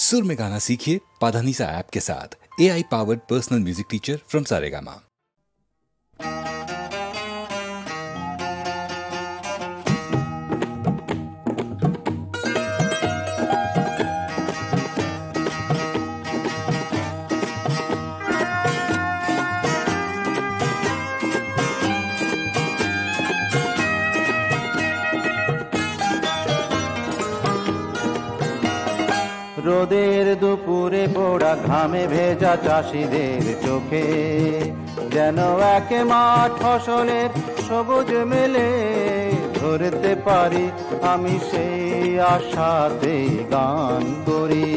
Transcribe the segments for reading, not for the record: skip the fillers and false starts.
सुर में गाना सीखिए पाधानीसा ऐप के साथ। AI powered personal music teacher from Saregama. রোদের দুপুরে পোড়া ঘামে ভেজা চাষিদের চোখে যেন এক মাঠ ফসলের সবুজ মেলে ধরতে পারি আমি সেই আশাতে গান করি।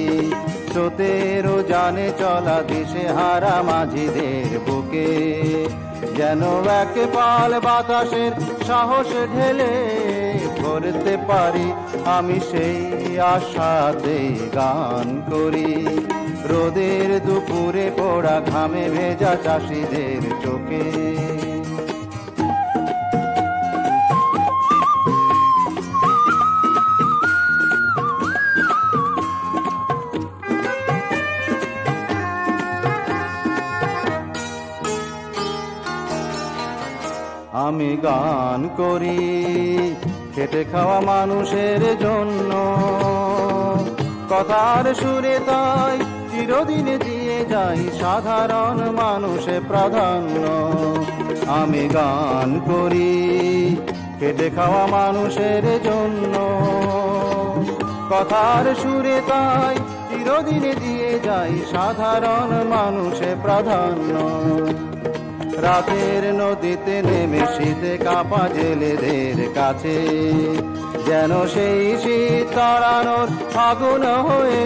স্রোতেরও জানে চলা দিশে হারা মাঝিদের বুকে যেন এক পাল বাতাসের সাহস ঢেলে করতে পারি আমি সেই আশাতে গান করি। রোদের দুপুরে পোড়া ঘামে ভেজা চাষিদের চোখে আমি গান করি খেটে খাওয়া মানুষের জন্য, কথার সুরে তাই চিরদিন দিয়ে যাই সাধারণ মানুষের প্রাধান্য। আমি গান করি খেটে খাওয়া মানুষের জন্য, কথার সুরে তাই চিরদিন দিয়ে যাই সাধারণ মানুষের প্রাধান্য। রাতের নদীতে নেমে শীতে কাঁপা জেলেদের কাছে যেন সেই শীত তাড়ানোর আগুন হয়ে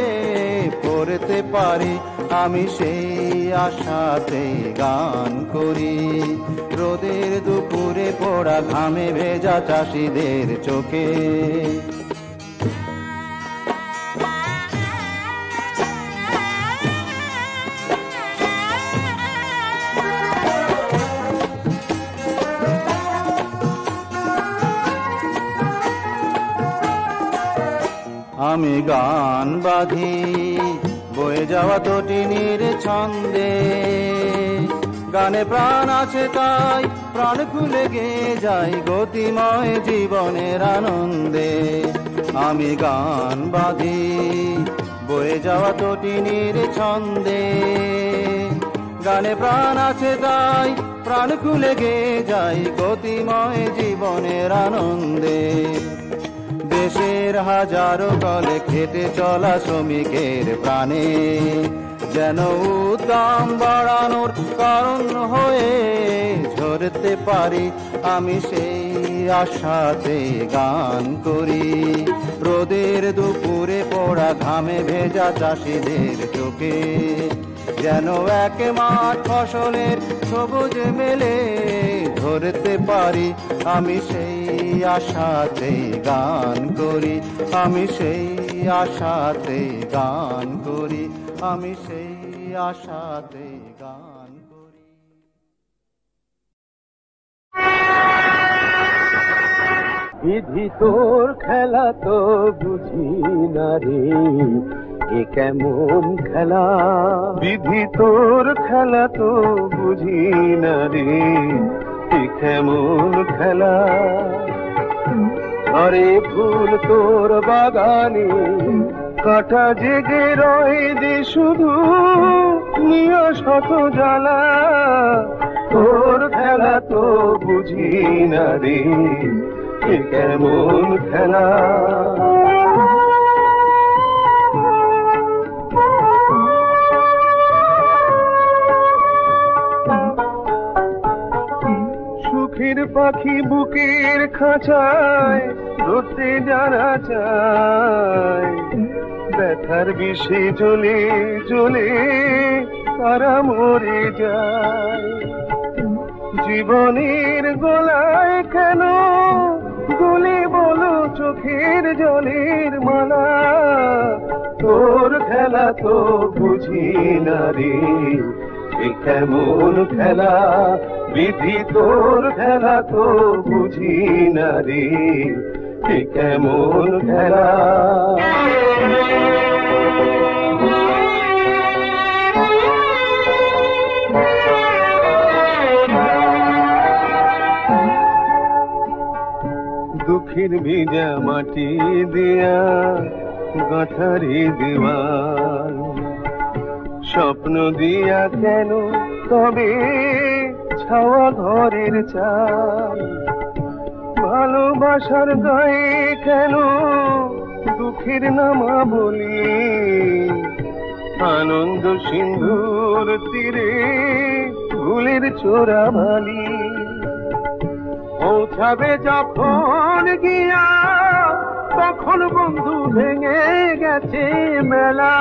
পড়তে পারি আমি সেই আশাতে গান করি। রোদের দুপুরে পোড়া ঘামে ভেজা চাষিদের চোখে আমি গান বাঁধি বয়ে যাওয়া তটিনীর ছন্দে, গানে প্রাণ আছে তাই প্রাণ খুলে গেয়ে যাই গতিময় জীবনের আনন্দে। আমি গান বাঁধি বয়ে যাওয়া তটিনীর ছন্দে, গানে প্রাণ আছে তাই প্রাণ খুলে গেয়ে যাই গতিময় জীবনের আনন্দে। দেশের হাজারো কলে খেটে চলা শ্রমিকের প্রাণে যেন উদ্যম বাড়ানোর কারণ হয়ে ঝরতে পারি আমি সেই আশাতে গান করি। রোদের দুপুরে পোড়া ঘামে ভেজা চাষিদের চোখে যেন এক মাঠ ফসলের সবুজ মেলে ধরতে পারি আমি সেই আশাতে গান করি। আমি সেই আশাতে গান করি। আমি সেই আশাতে গান করি। বিধি তোর খেলা তো বুঝি না রে, এ কেমন খেলা? বিধি তোর খেলা তো বুঝি না রে, এ কেমন খেলা? আরে ফুল তোর বাগানে কাঁটা জেগে রয়ে যে শুধু নিয়ে শত জ্বালা। তোর খেলা তো বুঝি না রে, এ কেমন খেলা? সুখের পাখি বুকের খাঁচায় ধরতে জানা চায়, ব্যথার বিষে জ্বলে জ্বলে তারা মরে যায়। জীবনের গলায় কেন গলে বলো চোখের জলের মালা? তোর খেলা তো বুঝি না রে, এ কেমন খেলা? বিধি তোর খেলা তো বুঝি না রে, এ কেমন খেলা? আখির ভিজা মাটি দিয়া গাঁথারি দেওয়াল, স্বপ্ন দিয়া কেন তবে ছাওয়া ঘরের চাল, ভালোবাসার গায়ে কেন দুঃখের নামা বলি, আনন্দ সিন্ধুর তীরে ভুলের চোরা বালি। পৌঁছাবে যখন গিয়া তখন বন্ধু ভেঙে গেছে মেলা,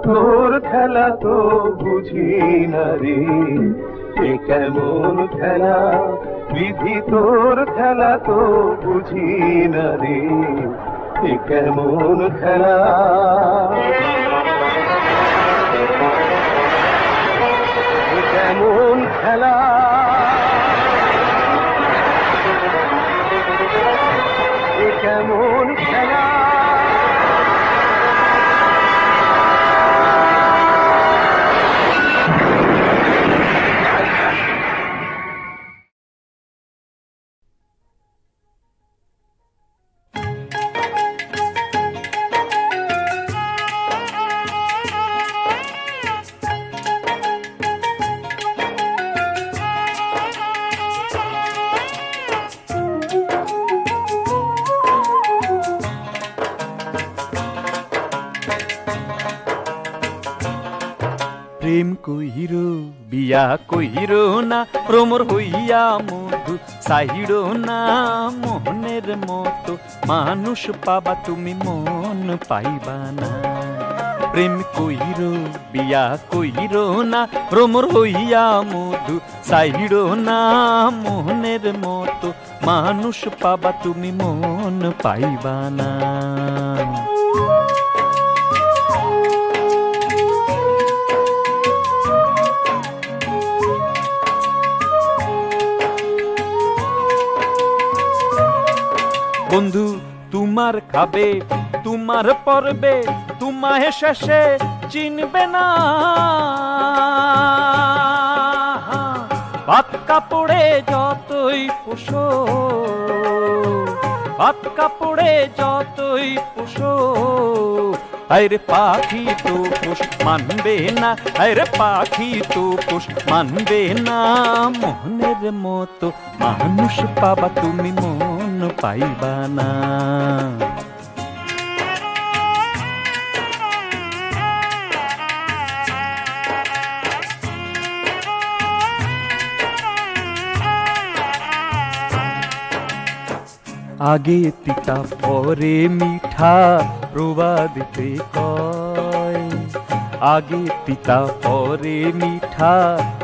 তোর খেলা তো বুঝি না রে, এ কেমন খেলা বিধি, তোর খেলা তো বুঝি না রে, এ কেমন খেলা। এ কেমন খেলা, এ কেমন খেলা। প্রেম কইরো বিয়া কইরো না, প্রমর হইয়া মধু সাহিড়ো না, মোহনের মতো মানুষ পাবা তুমি মন পাইবা না। প্রেম কইরো বিয়া কইরো না, প্রমর হইয়া মধু সাহিড়ো না, মোহনের মতো মানুষ পাবা তুমি মন পাইবা না। বন্ধু তোমার খাবে তোমার পরবে, তোমায় শেষে চিনবে না। ভাত কাপড়ে যতই পোষো, ভাত কাপড়ে যতই পোষো, আরে পাখি তো পোষ মানবে না, আরে পাখি তো পোষ মানবে না। মোহনের মতো মানুষ পাবা তুমি মন পাইবা না। আগে তিতা পরে মিঠা প্রবাদে কয়, আগে তিতা পরে মিঠা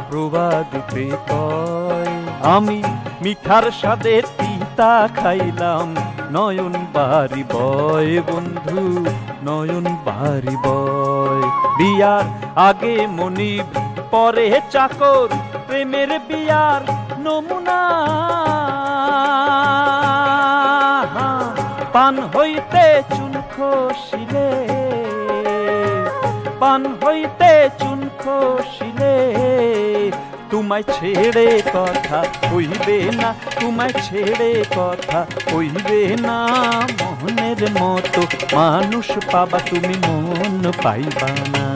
প্রবাদে কয়। আমি মিঠার স্বাদে তিতা খাইলাম, নয়ন বাড়ি বয় বন্ধু নয়ন বাড়ি বয়। বিয়ার আগে মনিব পরে চাকর, প্রেমের বিয়ার নমুনা। পান হইতে চুন খসিলে, পান হইতে চুন খসিলে, তোমায় ছেড়ে কথা কইবে না, তোমায় ছেড়ে কথা কইবে না। মোহনের মতো মানুষ পাবা তুমি মন পাইবা না।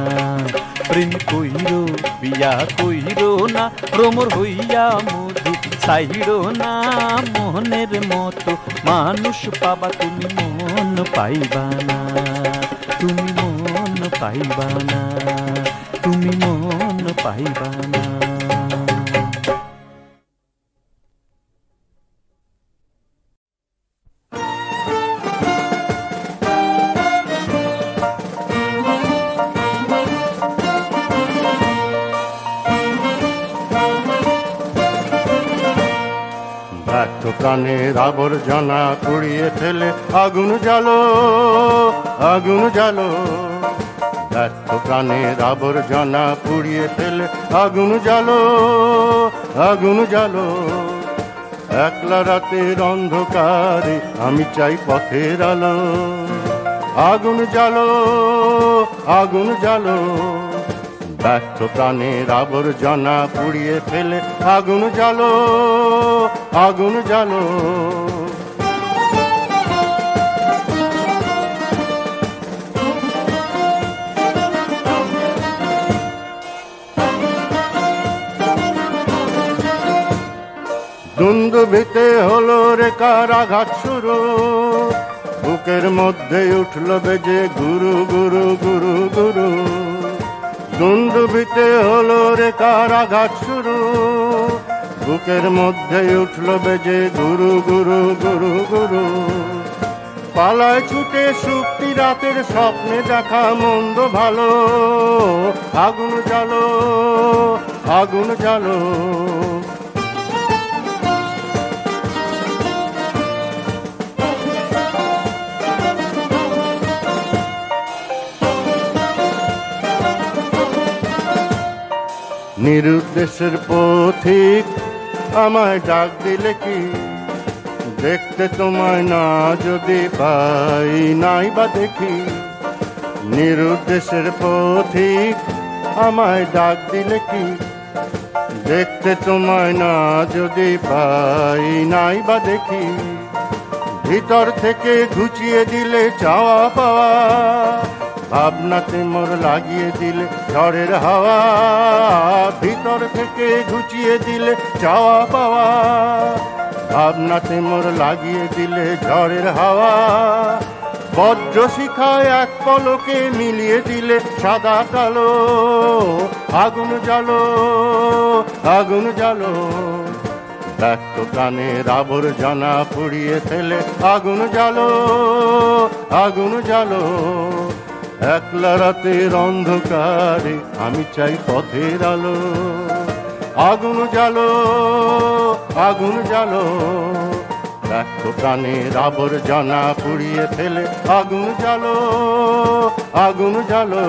প্রেম কইরো বিয়া কইরো না, ভ্রমর হইয়া মধু সাইড়ো না। মোহনের মতো মানুষ পাবা তুমি মন পাইবা না, তুমি মন পাইবা না, তুমি মন পাইবা না। প্রাণের আবর্জনা পুড়িয়ে ফেলে আগুন জ্বালো, আগুন জ্বালো। ব্যর্থ প্রাণের আবর্জনা পুড়িয়ে ফেলে আগুন জ্বালো, আগুন জ্বালো। একলা রাতের অন্ধকারে আমি চাই পথের আলো, আগুন জ্বালো, আগুন জ্বালো। ব্যর্থ প্রাণের আবর্জনা পুড়িয়ে ফেলে আগুন জ্বালো, আগুন জ্বালো। দুন্দুভিতে হলো রে কার আঘাত শুরু, বুকের মধ্যে উঠল বেজে গুরু গুরু গুরু গুরু। দুন্দুভিতে হলো রে কার আঘাত শুরু, বুকের মধ্যে উঠল বেজে গুরু গুরু গুরু গুরু। পালায় ছুটে সুপ্তি রাতের স্বপ্নে দেখা মন্দ ভালো, আগুন জ্বালো আগুন জ্বালো। নিরুদ্দেশের পথিক আমায় ডাক দিলে কি, দেখতে তোমায় না যদি পাই নাই বা দেখি। নিরুদ্দেশের পথিক আমায় ডাক দিলে কি, দেখতে তোমায় না যদি পাই নাই বা দেখি। ভিতর থেকে ঘুচিয়ে দিলে চাওয়া পাওয়া, ভাবনাতে মোর লাগিয়ে দিলে ঝড়ের হাওয়া। ভিতর থেকে ঘুচিয়ে দিলে চাওয়া পাওয়া, ভাবনাতে মোর লাগিয়ে দিলে ঝড়ের হাওয়া। বজ্র শিখায় এক পলকে মিলিয়ে দিলে সাদা কালো, আগুন জ্বালো আগুন জ্বালো। ব্যক্ত প্রাণের আবর্জনা পুড়িয়ে ফেলে আগুন জ্বালো আগুন জ্বালো। একলা রাতের অন্ধকারে আমি চাই পথের আলো, আগুন জ্বালো আগুন জ্বালো। ব্যক্ত প্রাণের আবর্জনা পুড়িয়ে ফেলে আগুন জ্বালো আগুন জ্বালো।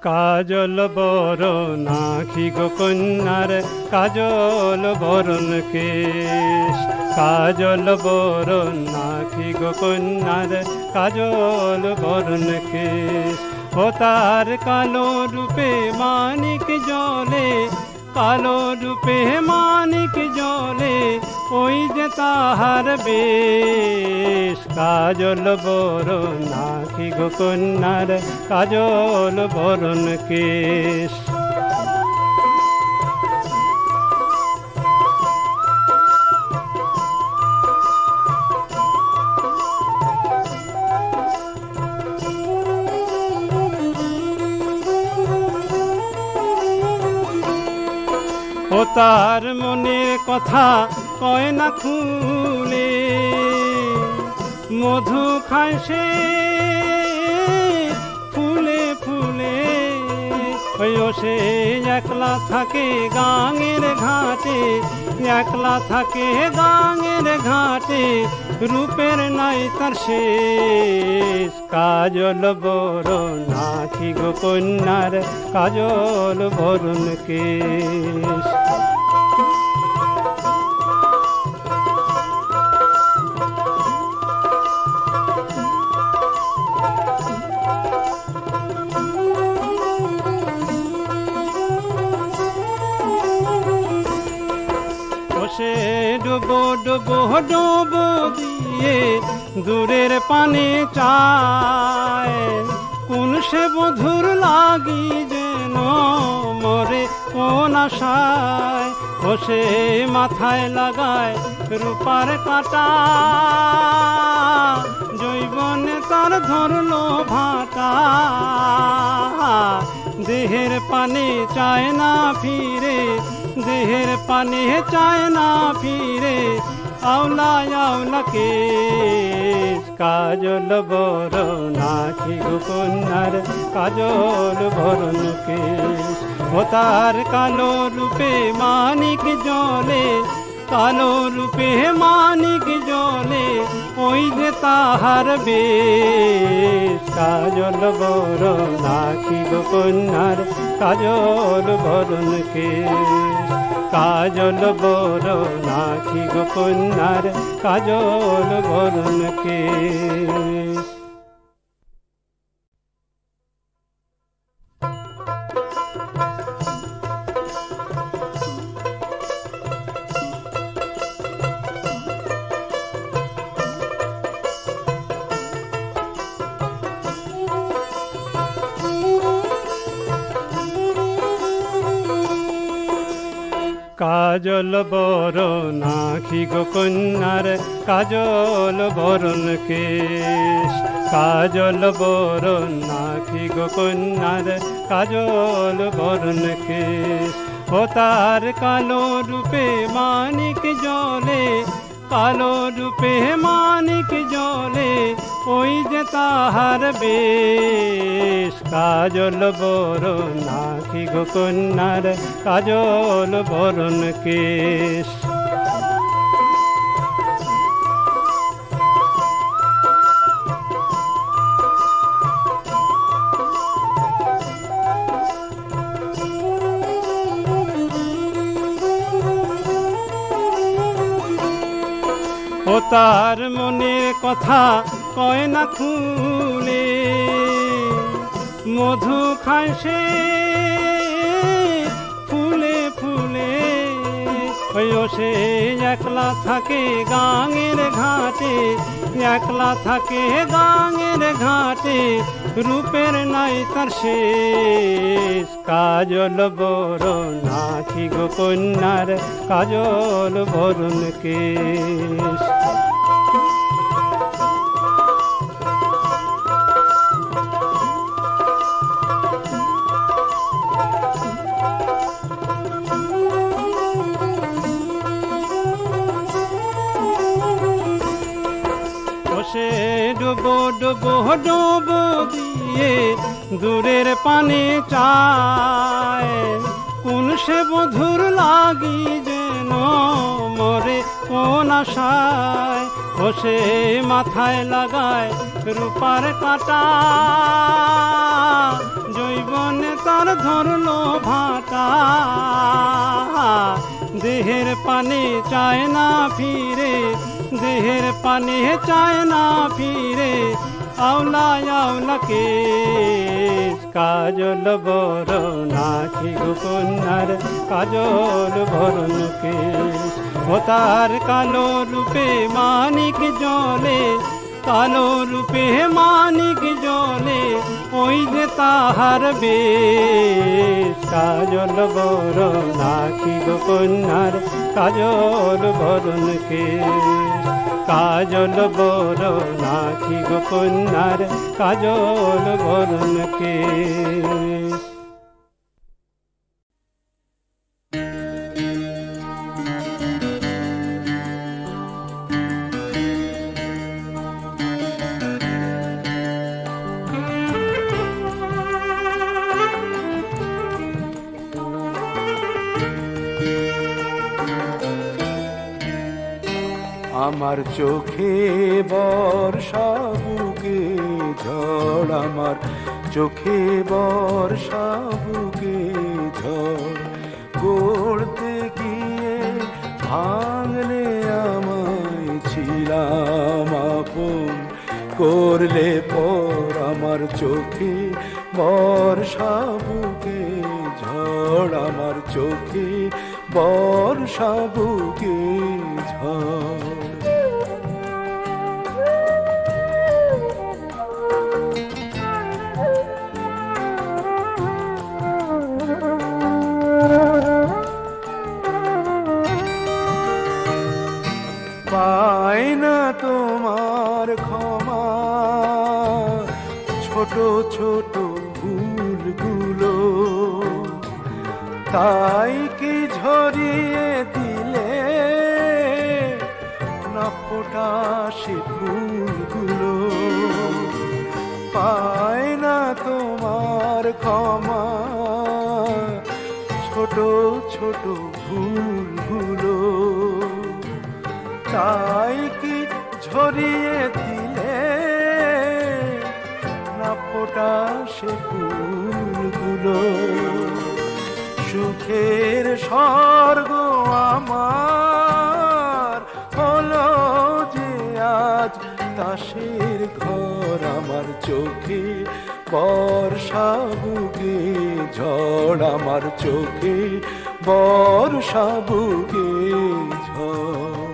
কাজল বরণ আখি গো কন্যার, কাজল বরণ কেশ। কাজল বরণ আখি গো কন্যার, কাজল বরণ কেশ। ও তার কালো রূপে মানিক জ্বলে, কালো রূপে মানিক জ্বলে, ওই যে তাহার বেশ। কাজল বরণ আখি গো কন্যার, কাজল বরণ কেশ। ও তার মনের কথা কয় না খুলে, মধু খায় সে ফুলে ফুলে। ওই সে একলা থাকে গাঙের ঘাটে, একলা থাকে গাঙের ঘাটে, রূপের নাই তার শেষ। কাজল বরণ আখি গো কন্যার, কাজল বরণ কেশ। সে ডুবো ডুবো ডুবো দিয়ে দূরের পানে চায়, কোন সে বধুর লাগি যেন মরে কোন আশায়। ও সে মাথায় লাগায় রূপার কাঁটা, জৈবনে তার ধরলো ভাটা। দেহের পানে চায় না ফিরে, দেহের পানে চায় না ফিরে, আওলা আওলা কেশ। কাজল বরণ আখি গো কন্যার, কাজল বরণ কেশ। ও তার কালো রূপে মানিক জ্বলে, কালো রূপে মানিক জ্বলে, ওই যে তাহার বেশ। কাজল বরণ আখি গো কন্যার, কাজল বরণ কেশ। কাজল বরণ আখি গো কন্যার কাজল বরণ কেশ। কাজল বরণ আখি গো কন্যার কাজল বরণ কেশ। কাজল বরণ আখি গো কন্যার কাজল বরণ কেশ। ও তার কালো রূপে মানিক জলে, কালো রূপে মানিক জলে, ওই যে তাহার বেশ। কাজল বরণ আখি গো কন্যার কাজল বরণ কেশ। ও তার মনের কথা কয় না খুলে, মধু খায় সে ফুলে ফুলে। ওইও সে একলা থাকে গাঙের ঘাটে, একলা থাকে গাঙের ঘাটে, রূপের নাই তার শেষ। কাজল বরণ আখি গো কন্যার কাজল বরণ কেশ। সে ডুবো ডুবো ডুবো দিয়ে দূরের পানে চায়, কোন সে বধুর লাগি যেন মরে কোন আশায়। ও সে মাথায় লাগায় রূপার কাঁটা, জৈবনে তার ধরলো ভাটা। দেহের পানে চায় না ফিরে, দেহের পানে চায় না ফিরে, আওলা আওলা কেশ। কাজল বরণ আখি গো কন্যার কাজল বরণ কেশ। ও তার কালো রূপে মানিক জলে, কালো রূপে মানিক জলে, ওই যে তাহার বেশ। কাজল বরণ আখি গো কন্যার কাজল বরণ কেশ। কাজল বরণ আখি গো কন্যার কাজল বরণ কেশ। আমার চোখে বর্ষা বুকে ঝড়, আমার চোখে বর্ষা বুকে ঝড়। গড়তে গিয়ে ভাঙলে আমায় ছিলাম আপন, করলে পর আমার চোখে বর্ষা বুকে ঝড়, আমার চোখে বর্ষা বুকে ঝড়। পাই না তোমার ক্ষমা ছোট ছোট ভুলগুলো, তাই কি ঝরিয়ে দিলে না ফোটা সে ফুলগুলো। পাই না তোমার ক্ষমা ছোট ছোট ভুলগুলো, তাই কি ঝরিয়ে দিলে না ফোটা সে ফুলগুলো। সুখের স্বর্গ আমার হলো যে আজ তাসের ঘর আমার চোখে বর্ষা বুকে ঝড় আমার চোখে বর্ষা বুকে ঝড়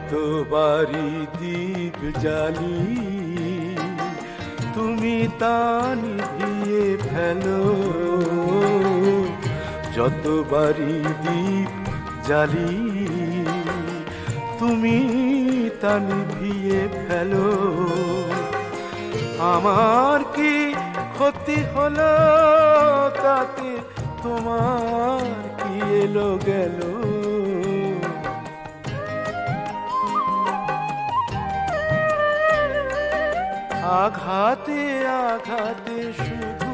যতবারই দীপ জ্বালি তুমি তা নিভিয়ে ফেলো যতবারই দীপ জ্বালি তুমি তা নিভিয়ে ফেলো আমার কি ক্ষতি হলো তাতে তোমার কি এলো গেল আঘাতে আঘাতে শুধু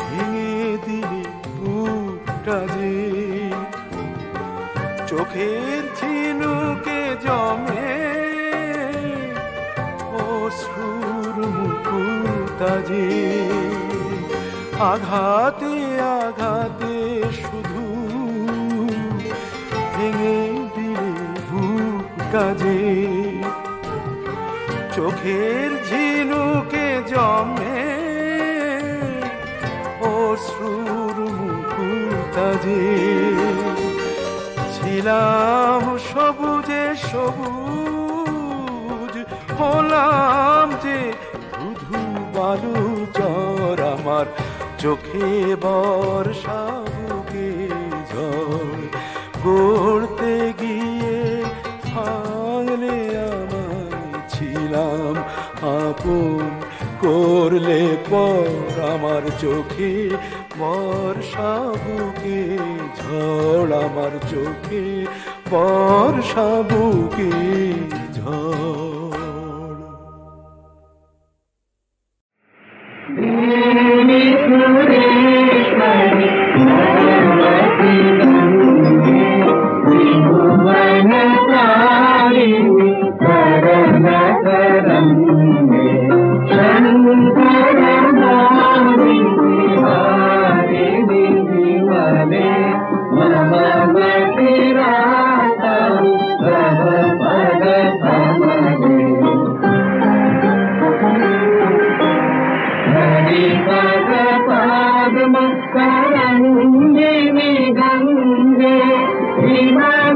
ভেঙে দিলে বুকটা যে চোখের ঝিনুকে জমে অশ্রুর মুকুতা যে আঘাতে আঘাতে শুধু ভেঙে দিলে বুকটা যে চোখের ঝিনুকে জমে অশ্রুর মুকুতা যে ছিলাম সবুজে সবুজ হলাম যে শুধু বালু চর আমার চোখে বর্ষা বুকে ঝড় গড়তে গিয়ে ভাঙলে ছিলাম আপন করলে পর আমার চোখে বর্ষা বুকে ঝড় আমার চোখে বর্ষা বুকে ঝড় Ganga,